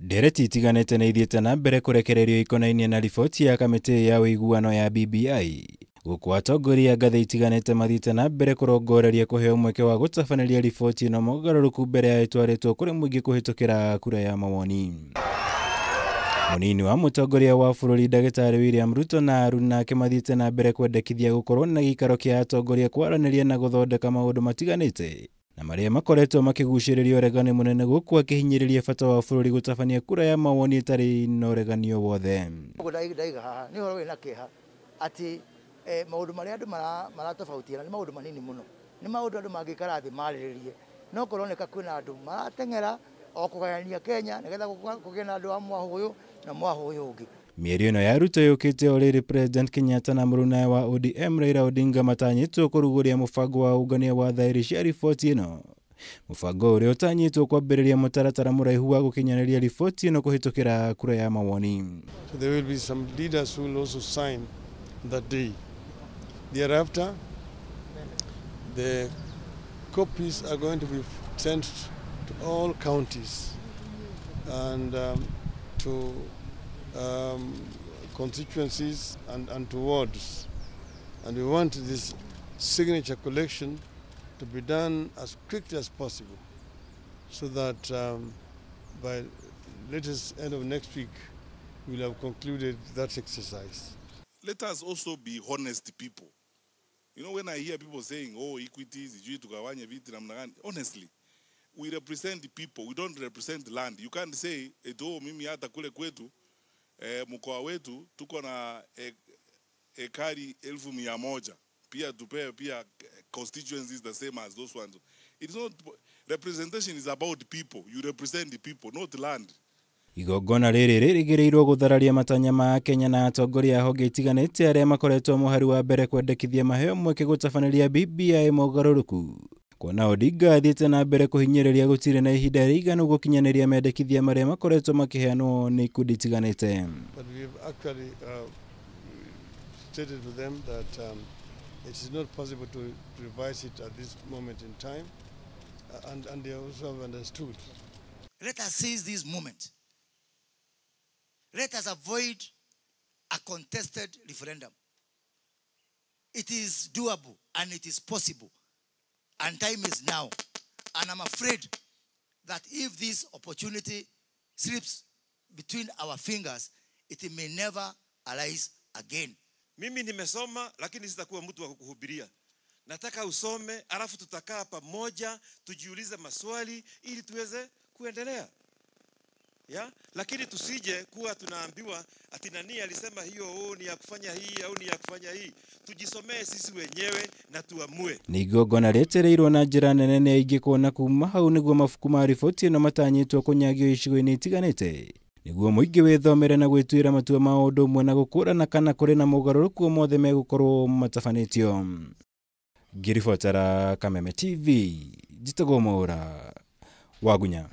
Ndereti itiganite niathiite nambere kurekererio ikonainie na riboti ya kamiti ya wuiguano ya BBI. Guko atongoria ngathĩ itiganite mathiite nambere kurongoreria kuheo mweke wa gutabaniria riboti ĩno mogaruruku mbere ya itwaritwo kuri muingi kuhitukira kura ya mawoni. Munini wa mutongoria wa bururi Dr William Ruto na aruna ake mathiite nambere kwendekithia gukorwo na gikaro kia atongoria kwaranĩria na guthondeka maundu matiganite na maria makoretwo makigucĩrĩria uregani munene guku akihinyiriria bata wa bururi gutabania kura ya mawoni itari na uregani o wothe. Ndaiga haha ni horo wina kiha ati maundu maria andu maratofautiana ni maundu manini muno, ni maundu andu mangikara thi mariririe no kuroneka kwina andu maratengera o kugayania Kenya nigetha kugena andu amwe huyu na mwaho uyu ungi. Mĩario ĩno ya Ruto yũkĩte o rĩrĩ President Kenyatta na mũruna wa ODM Raila Odinga matanyĩtwo kuruguria mũbango wa ungania wa thairi cia riboti ĩno. Mũbango ũrĩa ũtanyĩtwo kwambĩrĩria mũtaratara mũraihu wa gũkinyanĩria riboti ĩno kũhĩtũkĩra kura ya mawoni. So there will be some leaders who will also sign that day. Thereafter, the copies are going to be sent to all counties and to constituencies and to wards, and we want this signature collection to be done as quickly as possible so that by latest end of next week we'll have concluded that exercise. Let us also be honest people. You know, when I hear people saying, oh, equity is tugawanye vitu namna gani, honestly, we represent the people, we don't represent the land. You can't say, oh, mimi hata kule kwetu mkoa wetu tuko na ekari 1,100 pia tupewe pia constituencies the same as those ones. It's not, representation is about people. You represent the people, not land. Igongona rĩrĩ rĩrĩgĩrĩirwo guthararia matanya ma Kenya na atongoria honge itiganĩte arĩa makoretwo mũhari wa mbere kwendekithia maheo mweke gũtabaniria BBI mogarũrũku. Kuona Odinga athiĩte na mbere kuhinyiriria gũtirĩ na ihinda rĩiganu gũkinyanĩria mendekithia marĩa makoretwo makiheanwo nĩ ikundi itiganĩte. But we have actually stated to them that it is not possible to revise it at this moment in time, and they also have understood. Let us seize this moment. Let us avoid a contested referendum. It is doable and it is possible. And time is now. And I'm afraid that if this opportunity slips between our fingers, it may never arise again. Mimi nimesoma lakini sitakuwa mtu wa kukuhubiria. Nataka usome alafu tutakaa pamoja tujiulize maswali ili tuweze kuendelea. Ya? Lakini tusije kuwa tunaambiwa ati nani alisema hiyo ni ya kufanya hii au ni ya kufanya hii. Tujisomee sisi wenyewe na tuamue. Ni igongona rĩetereirwo na njĩra nene nĩ aingĩ kuona kuma hau nĩguo mabuku ma riboti ĩno matanyĩtwo kũnyagio icigo-inĩ itiganĩte. Nĩguo mũingĩ wĩthomere na gwĩtuĩra matua ma ũndũ ũmwe na gũkũrana kana kũrĩ na mogarũrũku mothe megũkorwo matabanĩtio. Ngĩribotera Kameme TV, njĩtagwo Mwaura wa Gunya.